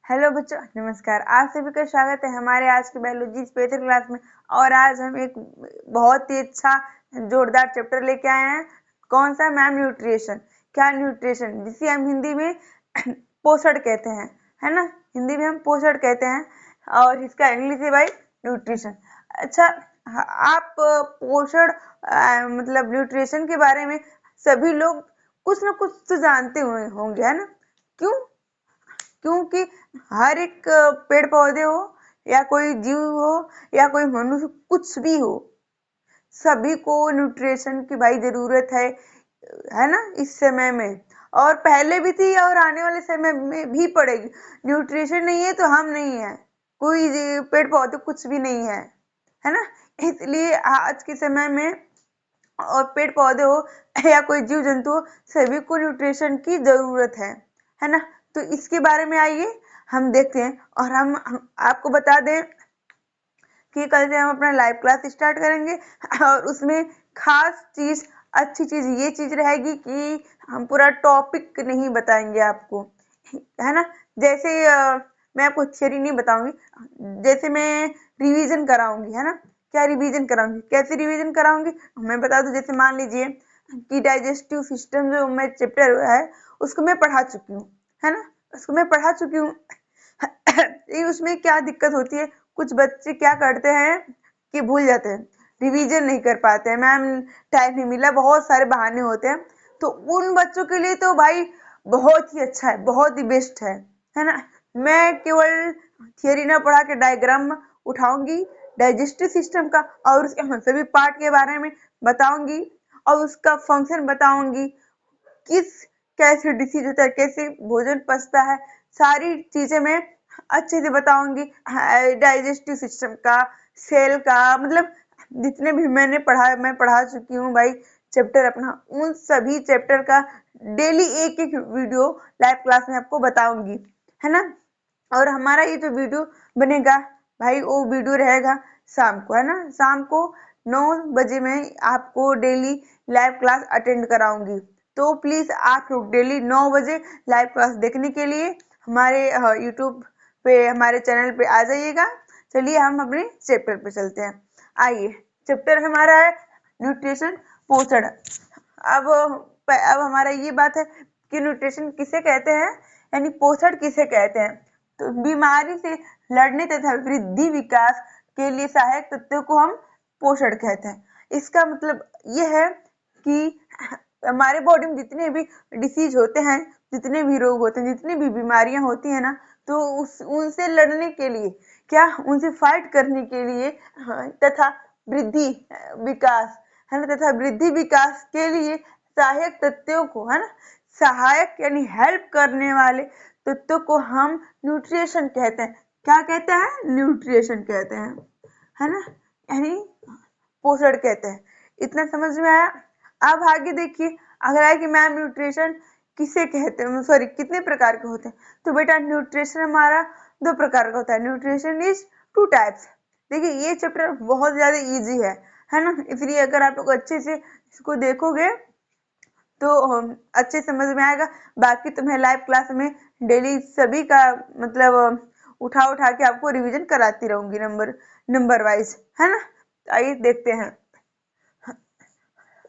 Hello बच्चों, नमस्कार। आप सभी का स्वागत है हमारे आज के बायोलॉजी स्पेशल क्लास में। और आज हम एक बहुत ही अच्छा जोरदार चैप्टर लेके आए हैं। कौन सा मैम? न्यूट्रिशन। क्या न्यूट्रिशन, जिसे हम हिंदी में पोषण कहते हैं, है ना। हिंदी में हम पोषण कहते हैं और इसका इंग्लिश है भाई न्यूट्रिशन। अच्छा, आप पोषण मतलब न्यूट्रिशन के बारे में सभी लोग कुछ ना कुछ तो जानते हुए होंगे, है ना। क्यों? क्योंकि हर एक पेड़ पौधे हो या कोई जीव हो या कोई मनुष्य, कुछ भी हो, सभी को न्यूट्रिशन की भाई जरूरत है ना, इस समय में। और पहले भी थी और आने वाले समय में भी पड़ेगी। न्यूट्रिशन नहीं है तो हम नहीं है, कोई पेड़ पौधे कुछ भी नहीं है ना। इसलिए आज के समय में और पेड़ पौधे हो या कोई जीव जंतु हो, सभी को न्यूट्रिशन की जरूरत है ना। तो इसके बारे में आइए हम देखते हैं। और हम आपको बता दें कि कल से हम अपना लाइव क्लास स्टार्ट करेंगे और उसमें खास चीज, अच्छी चीज ये चीज रहेगी कि हम पूरा टॉपिक नहीं बताएंगे आपको, है ना। जैसे मैं आपको थ्योरी नहीं बताऊंगी, जैसे मैं रिवीजन कराऊंगी, है ना। क्या रिवीजन कराऊंगी, कैसे रिवीजन कराऊंगी मैं बता दूं। जैसे मान लीजिए कि डाइजेस्टिव सिस्टम जो मैं चैप्टर है उसको मैं पढ़ा चुकी हूँ, है ना। उसको मैं पढ़ा चुकी हूँ। उसमें क्या दिक्कत होती है, कुछ बच्चे क्या करते हैं कि भूल जाते हैं, रिवीजन नहीं कर पाते हैं, मैम टाइम नहीं मिला, बहुत सारे बहाने होते हैं। तो उन बच्चों के लिए तो भाई बहुत ही अच्छा है, बहुत ही बेस्ट है ना। मैं केवल थियरी ना पढ़ा के डायग्राम उठाऊंगी डाइजेस्टिव सिस्टम का और उसके सभी पार्ट के बारे में बताऊंगी और उसका फंक्शन बताऊंगी, किस कैसे डिसीज होता है, कैसे भोजन पचता है, सारी चीजें मैं अच्छे से बताऊंगी। डाइजेस्टिव सिस्टम का, सेल का, मतलब जितने भी मैं पढ़ा चुकी हूँ भाई चैप्टर अपना, उन सभी चैप्टर का डेली एक एक वीडियो लाइव क्लास में आपको बताऊंगी, है ना। और हमारा ये जो वीडियो बनेगा भाई, वो वीडियो रहेगा शाम को, है ना। शाम को 9 बजे मैं आपको डेली लाइव क्लास अटेंड कराऊंगी। तो प्लीज आप लोग डेली 9 बजे लाइव क्लास देखने के लिए हमारे यूट्यूब पे, हमारे चैनल पे आ जाइएगा। चलिए हम अपने चैप्टर पे चलते हैं। आइए, चैप्टर हमारा है न्यूट्रिशन, पोषण। अब हमारा ये बात है कि न्यूट्रिशन किसे कहते हैं, यानी पोषण किसे कहते हैं। तो बीमारी से लड़ने तथा वृद्धि विकास के लिए सहायक तत्वों को हम पोषण कहते हैं। इसका मतलब ये है कि हमारे बॉडी में जितने भी डिसीज होते हैं, जितने भी रोग होते हैं, जितनी भी बीमारियां होती है ना, तो उनसे लड़ने के लिए, क्या उनसे फाइट करने के लिए, तथा वृद्धि विकास, है ना, तथा वृद्धि विकास के लिए सहायक तत्वों को, है ना, सहायक यानी हेल्प करने वाले तत्वों को हम न्यूट्रिशन कहते हैं। क्या कहते हैं? न्यूट्रिशन कहते हैं, है ना, यानी पोषण कहते हैं। इतना समझ में आया। अब आगे देखिए, अगर आए कि मैम न्यूट्रिशन किसे कहते हैं, सॉरी कितने प्रकार के होते हैं, तो बेटा न्यूट्रिशन हमारा 2 प्रकार का होता है। Nutrition is 2 types. देखिए ये चैप्टर बहुत ज्यादा इजी है ना, इसलिए अगर आप लोग अच्छे से इसको देखोगे तो अच्छे समझ में आएगा। बाकी तो मैं लाइव क्लास में डेली सभी का मतलब उठा उठा के आपको रिवीजन कराती रहूंगी, नंबर वाइज, है ना। तो आइए देखते हैं।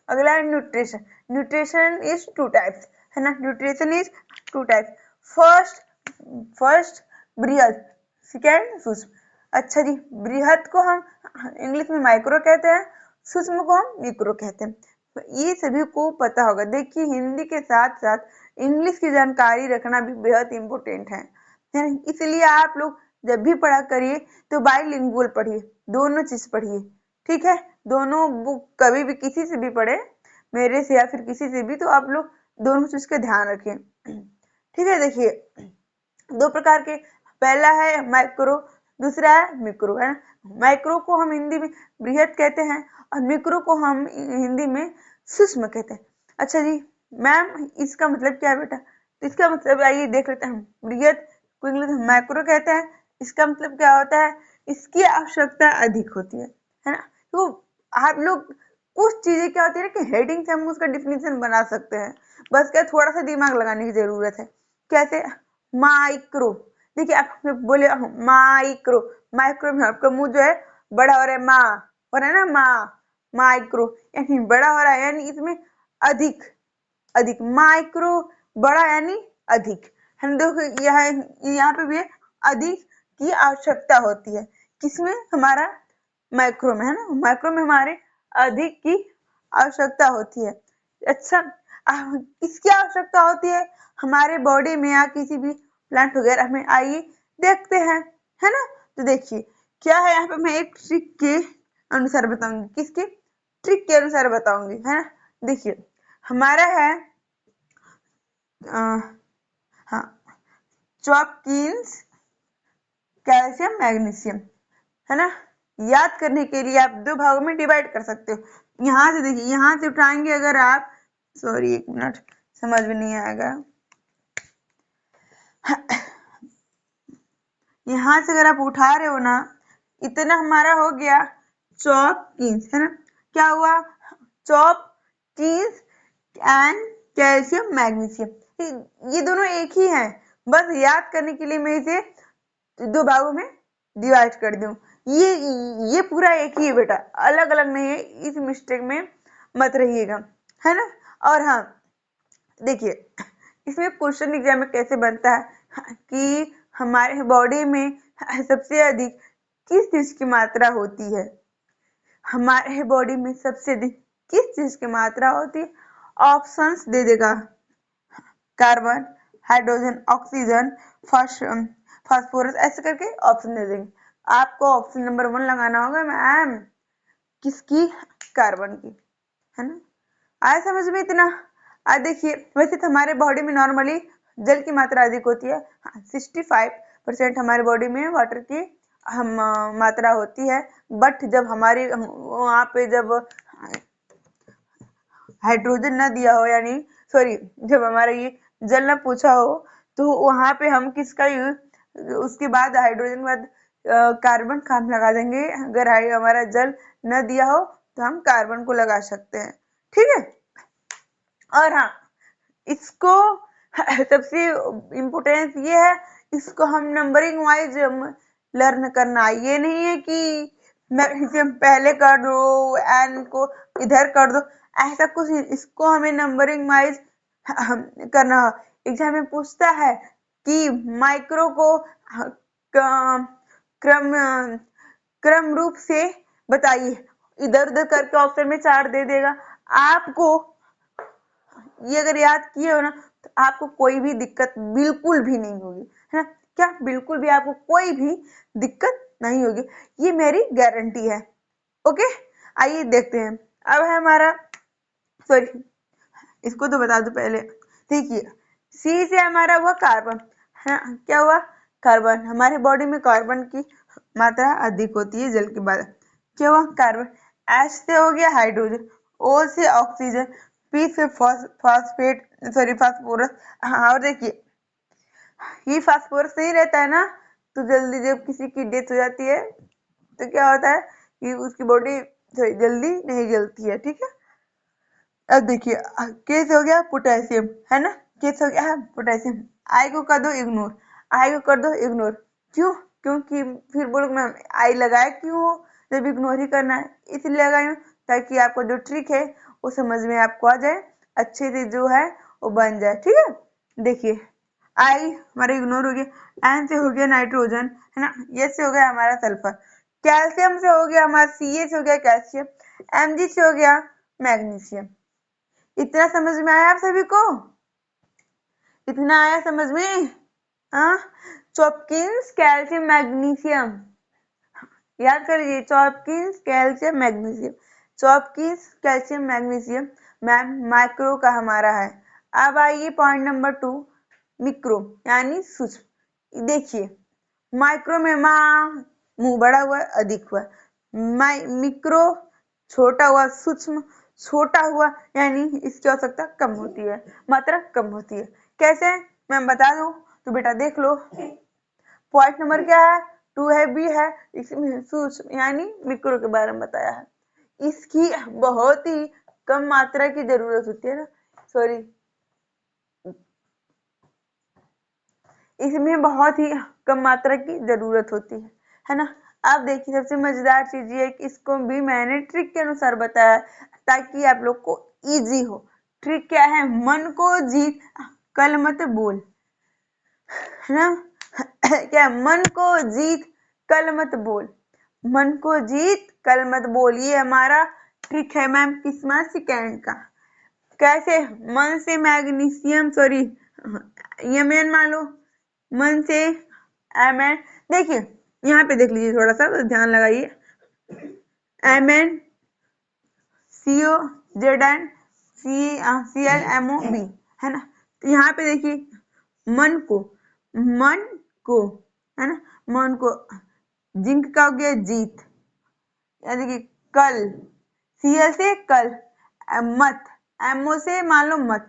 अगला है न्यूट्रिशन। न्यूट्रिशन इज 2 टाइप्स, है ना। Nutrition is 2 types. फर्स्ट बृहद, सेकेंड सूक्ष्म। अच्छा जी, बृहद को हम इंग्लिश में माइक्रो कहते हैं, सूक्ष्म को हम मिक्रो कहते हैं। तो ये सभी को पता होगा। देखिए हिंदी के साथ साथ इंग्लिश की जानकारी रखना भी बेहद इम्पोर्टेंट है ना? इसलिए आप लोग जब भी पढ़ा करिए तो बाइलिंगुअल पढ़िए, दोनों चीज पढ़िए, ठीक है। दोनों बुक कभी भी किसी से भी पढ़े, मेरे से या फिर किसी से भी, तो आप लोग दोनों चीज का ध्यान रखें, ठीक है। देखिए 2 प्रकार के, पहला है माइक्रो, दूसरा है मिक्रो, है ना। माइक्रो को हम हिंदी में बृहद कहते हैं और मिक्रो को हम हिंदी में सूक्ष्म कहते हैं। अच्छा जी, मैम इसका मतलब क्या है बेटा? तो इसका मतलब आइए देख लेते हैं। बृहद को इंग्लिश में माइक्रो कहते हैं। इसका मतलब क्या होता है? इसकी आवश्यकता अधिक होती है ना। तो आप लोग कुछ चीजें क्या होती है कि हेडिंग से हम उसका डिफिनेशन बना सकते हैं, बस क्या थोड़ा सा दिमाग लगाने की जरूरत है। कैसे? माइक्रो देखिए आप बोले माइक्रो, माइक्रो में आपका मुंह जो है बड़ा हो रहा है, माँ हो रहा है ना, माँ, माइक्रो यानी बड़ा हो रहा है, यानी इसमें अधिक, अधिक, माइक्रो बड़ा यानी अधिक है ना। देखो यहाँ पे भी अधिक की आवश्यकता होती है, किसमें, हमारा माइक्रो में है ना, माइक्रो में हमारे अधिक की आवश्यकता होती है। अच्छा, किसकी आवश्यकता होती है हमारे बॉडी में या किसी भी प्लांट वगैरह में, आइए देखते हैं, है ना। तो देखिए क्या है, यहाँ पे मैं एक ट्रिक के अनुसार बताऊंगी, किसके, ट्रिक के अनुसार बताऊंगी, है ना। देखिए हमारा है हाँ, चॉपकिंस कैल्शियम मैग्नीशियम, है ना। याद करने के लिए आप दो भागों में डिवाइड कर सकते हो। यहाँ से देखिए, यहाँ से उठाएंगे अगर आप, सॉरी एक मिनट, समझ में नहीं आएगा, यहाँ से अगर आप उठा रहे हो ना, इतना हमारा हो गया चॉपकिंस, है ना। क्या हुआ, चॉपकिंस एंड कैल्शियम मैग्नीशियम, ये दोनों एक ही हैं, बस याद करने के लिए मैं इसे दो भागों में डिवाइड कर दूं। ये पूरा एक ही है बेटा, अलग अलग नहीं है, इस मिस्टेक में मत रहिएगा, है ना। और हाँ देखिए, इसमें क्वेश्चन एग्जाम में कैसे बनता है कि हमारे बॉडी में सबसे अधिक किस चीज की मात्रा होती है, हमारे बॉडी में सबसे अधिक किस चीज की मात्रा होती है, ऑप्शंस दे देगा, कार्बन, हाइड्रोजन, ऑक्सीजन, फास्फोरस, ऐसे करके ऑप्शन दे देंगे। आपको ऑप्शन नंबर 1 लगाना होगा मैम, किसकी, कार्बन की, है ना। आया समझ में इतना। आज देखिए, वैसे तो हमारे बॉडी में नॉर्मली जल की मात्रा अधिक होती है, 65% हमारे बॉडी में वाटर की हम मात्रा होती है, बट जब हमारी वहाँ पे जब हाइड्रोजन ना दिया हो, यानी सॉरी, जब हमारा ये जल ना पूछा हो, तो वहां पे हम किसका यूज, उसके बाद हाइड्रोजन के बाद कार्बन काम लगा देंगे। अगर हमारा जल न दिया हो तो हम कार्बन को लगा सकते हैं, ठीक है। और हाँ, इसको सबसे इम्पोर्टेंस ये है, इसको हम नंबरिंग वाइज लर्न करना, ये नहीं है कि मैग्नीशियम पहले कर दो, एन को इधर कर दो, ऐसा कुछ नहीं। इसको हमें नंबरिंग वाइज करना हो। एग्जाम में पूछता है कि माइक्रो को क्रम क्रम रूप से बताइए, इधर उधर करके ऑप्शन में 4 दे देगा आपको। ये अगर याद किए हो ना, तो आपको कोई भी दिक्कत बिल्कुल भी नहीं होगी, है ना। क्या, बिल्कुल भी आपको कोई भी दिक्कत नहीं होगी, ये मेरी गारंटी है। ओके, आइए देखते हैं। अब है हमारा, सॉरी इसको तो बता दो पहले। देखिए, सी से हमारा हुआ कार्बन, है ना। क्या हुआ, कार्बन, हमारे बॉडी में कार्बन की मात्रा अधिक होती है जल के बाद। क्या हुआ, कार्बन। एच से हो गया हाइड्रोजन, ओ से ऑक्सीजन, पी से फॉस्फेट, सॉरी फास्फोरस। हाँ, और देखिए ये फास्फोरस नहीं रहता है ना, तो जल्दी जब किसी की डेथ हो जाती है तो क्या होता है कि उसकी बॉडी जल्दी नहीं जलती है, ठीक है। अब देखिए, के से हो गया पोटेशियम, है ना, के से हो गया पोटेशियम। आई को कर दो इग्नोर, आई को कर दो इग्नोर, क्यों, क्योंकि फिर बोलो मैम आई लगाया क्यों हो, जब इग्नोर ही करना है, इसलिए लगाई हूँ ताकि आपको जो ट्रिक है वो समझ में आपको आ जाए, अच्छे से जो है वो बन जाए, ठीक है। देखिए, आई हमारा इग्नोर हो गया, एन से हो गया नाइट्रोजन, है ना, ये से हो गया हमारा सल्फर, कैल्शियम से हो गया हमारा सी से हो गया कैल्शियम, एमजी से हो गया मैग्नीशियम। इतना समझ में आया आप सभी को, इतना आया समझ में, हाँ। चॉपकिंस कैल्शियम मैग्नीशियम, याद कर लीजिए, chopkins calcium magnesium, chopkins calcium magnesium ma'am micro का हमारा है। अब आइए पॉइंट नंबर 2, मिक्रो यानी सूक्ष्म। देखिए, माइक्रो में मुंह बड़ा हुआ अधिक हुआ, मिक्रो छोटा हुआ, सूक्ष्म छोटा हुआ, यानी इसकी आवश्यकता कम होती है, मात्रा कम होती है। कैसे, मैं बता दूं तो बेटा देख लो। पॉइंट नंबर क्या है, 2 है, बी है, इसमें सूक्ष्म यानी मिक्रो के बारे में बताया है, इसकी बहुत ही कम मात्रा की जरूरत होती है ना, सॉरी इसमें बहुत ही कम मात्रा की जरूरत होती है ना। आप देखिए सबसे मजेदार चीज ये है कि इसको भी मैंने ट्रिक के अनुसार बताया ताकि आप लोग को इजी हो। ट्रिक क्या है? मन को जीत कल मत बोल, है ना। क्या? मन को जीत कल मत बोल, मन को जीत कल मत बोल, ये हमारा ट्रिक है मैम किस्मा सेकेंड का। कैसे? मन से मैग्नीशियम सॉरी यमन मान लो, मन से एमएन। देखिए यहाँ पे देख लीजिए, थोड़ा सा ध्यान लगाइए, M N C O Z N C L M O B, है ना। तो यहाँ पे देखिए मन को है ना, मन को जिंक का हो गया जीत, यानी कि कल, सीएल से कल, मत एमओ से मान लो मत,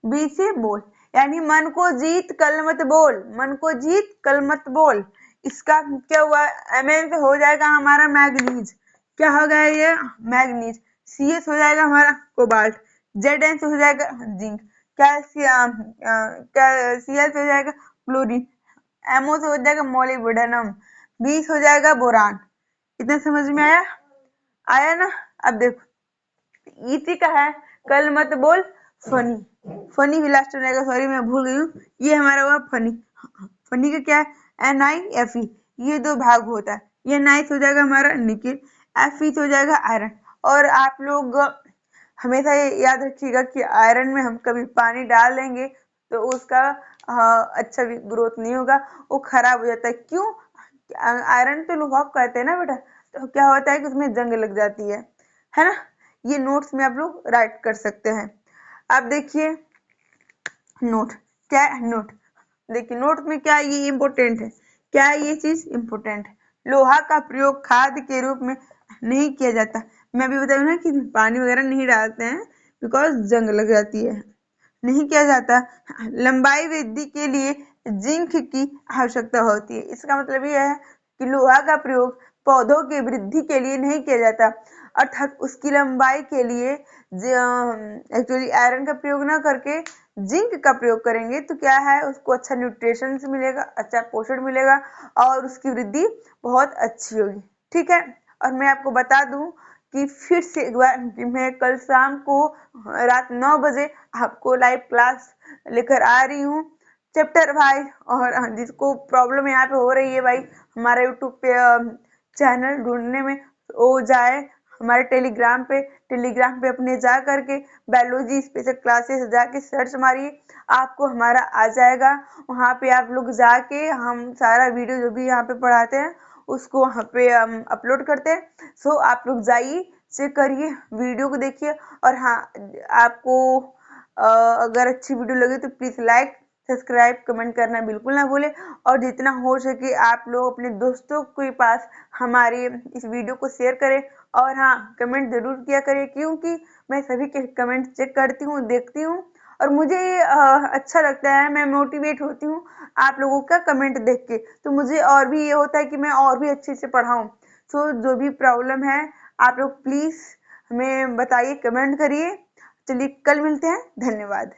बी से बोल, यानी मन को जीत कल मत बोल, मन को जीत कल मत बोल। इसका क्या हुआ? एमएन से हो जाएगा हमारा मैग्नीज, क्या हो गया ये? मैग्नीज। सीएस हो जाएगा हमारा कोबाल्ट, जेड एन से हो जाएगा जिंक, कैल्शियम, सीएल से हो जाएगा क्लोरीन, एमओ से हो जाएगा मोलिब्डेनम, बी से हो जाएगा बोरान। इतना समझ में आया? आया ना। अब देखो इसी का है कल मत बोल फनी, फनी भी लास्ट में रहेगा, सॉरी मैं भूल गई हूँ। ये हमारा हुआ फनी, फनी का क्या है? NiFe, ये दो भाग होता है, ये नाइस हो जाएगा हमारा निकिल, Fe हो जाएगा आयरन। और आप लोग हमेशा ये याद रखिएगा कि आयरन में हम कभी पानी डाल देंगे तो उसका अच्छा भी ग्रोथ नहीं होगा, वो खराब हो जाता है। क्यों? आयरन तो लोहा कहते हैं ना बेटा, तो क्या होता है कि उसमें जंग लग जाती है ना। ये नोट्स में आप लोग राइट कर सकते हैं। अब देखिए नोट, क्या है नोट? देखिए नोट में क्या ये इम्पोर्टेंट है, क्या ये चीज इम्पोर्टेंट है? लोहा का प्रयोग खाद के रूप में नहीं किया जाता। मैं भी बताऊँ ना कि पानी वगैरह नहीं डालते हैं बिकॉज जंग लग जाती है, नहीं किया जाता। लंबाई वृद्धि के लिए जिंक की आवश्यकता होती है। इसका मतलब यह है कि लोहा का प्रयोग पौधों की वृद्धि के लिए नहीं किया जाता, अर्थात उसकी लंबाई के लिए एक्चुअली आयरन का प्रयोग ना करके जिंक का प्रयोग करेंगे तो क्या है, उसको अच्छा न्यूट्रिशन मिलेगा, अच्छा पोषण मिलेगा और उसकी वृद्धि बहुत अच्छी होगी। ठीक है। और मैं आपको बता दूं कि फिर से एक बार कि मैं कल शाम को रात 9 बजे आपको लाइव क्लास लेकर आ रही हूँ चैप्टर भाई। और जिसको प्रॉब्लम यहाँ पे हो रही है भाई हमारा यूट्यूब पे चैनल ढूंढने में, वो जाए हमारे टेलीग्राम पे अपने जा करके बायोलॉजी स्पेशल क्लासेस जाके सर्च मारिए, आपको हमारा आ जाएगा। वहाँ पे आप लोग जाके हम सारा वीडियो जो भी यहाँ पे पढ़ाते हैं उसको वहाँ पे अपलोड करते हैं। सो आप लोग जाइए, चेक करिए, वीडियो को देखिए। और हाँ, आपको अगर अच्छी वीडियो लगे तो प्लीज लाइक सब्सक्राइब कमेंट करना बिल्कुल ना भूले। और जितना हो सके आप लोग अपने दोस्तों के पास हमारे इस वीडियो को शेयर करें। और हाँ, कमेंट जरूर किया करें क्योंकि मैं सभी के कमेंट चेक करती हूँ, देखती हूँ और मुझे अच्छा लगता है, मैं मोटिवेट होती हूँ आप लोगों का कमेंट देख के, तो मुझे और भी ये होता है कि मैं और भी अच्छे से पढ़ाऊँ। सो जो भी प्रॉब्लम है आप लोग प्लीज हमें बताइए, कमेंट करिए। चलिए कल मिलते हैं, धन्यवाद।